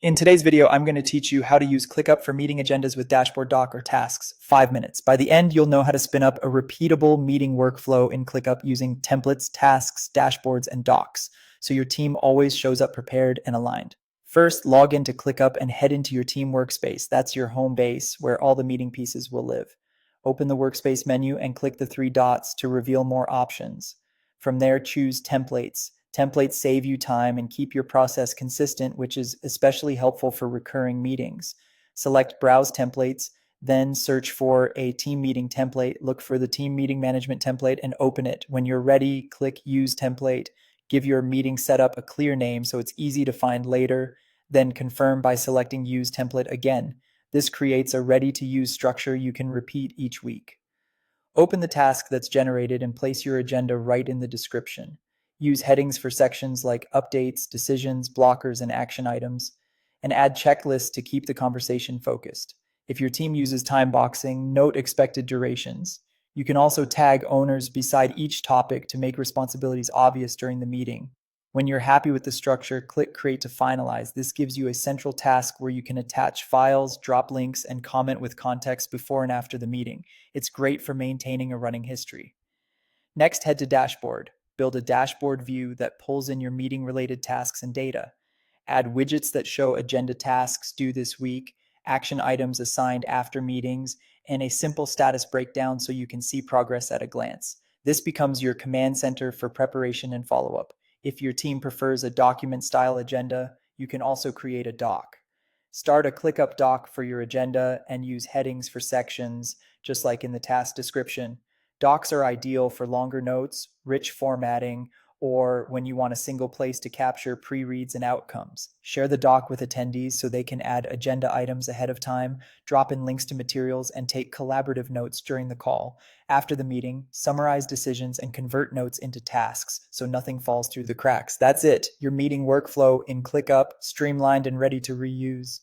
In today's video, I'm going to teach you how to use ClickUp for meeting agendas with dashboard doc or tasks. 5 minutes. By the end, you'll know how to spin up a repeatable meeting workflow in ClickUp using templates, tasks, dashboards, and docs, so your team always shows up prepared and aligned. First, log into ClickUp and head into your team workspace. That's your home base where all the meeting pieces will live. Open the workspace menu and click the three dots to reveal more options. From there, choose templates. Templates save you time and keep your process consistent, which is especially helpful for recurring meetings. Select Browse Templates, then search for a team meeting template. Look for the team meeting management template and open it. When you're ready, click Use Template. Give your meeting setup a clear name so it's easy to find later. Then confirm by selecting Use Template again. This creates a ready-to-use structure you can repeat each week. Open the task that's generated and place your agenda right in the description. Use headings for sections like updates, decisions, blockers, and action items, and add checklists to keep the conversation focused. If your team uses time boxing, note expected durations. You can also tag owners beside each topic to make responsibilities obvious during the meeting. When you're happy with the structure, click Create to finalize. This gives you a central task where you can attach files, drop links, and comment with context before and after the meeting. It's great for maintaining a running history. Next, head to Dashboard. Build a dashboard view that pulls in your meeting-related tasks and data. Add widgets that show agenda tasks due this week, action items assigned after meetings, and a simple status breakdown so you can see progress at a glance. This becomes your command center for preparation and follow-up. If your team prefers a document-style agenda, you can also create a doc. Start a ClickUp doc for your agenda and use headings for sections, just like in the task description. Docs are ideal for longer notes, rich formatting, or when you want a single place to capture pre-reads and outcomes. Share the doc with attendees so they can add agenda items ahead of time, drop in links to materials, and take collaborative notes during the call. After the meeting, summarize decisions and convert notes into tasks so nothing falls through the cracks. That's it, your meeting workflow in ClickUp, streamlined and ready to reuse.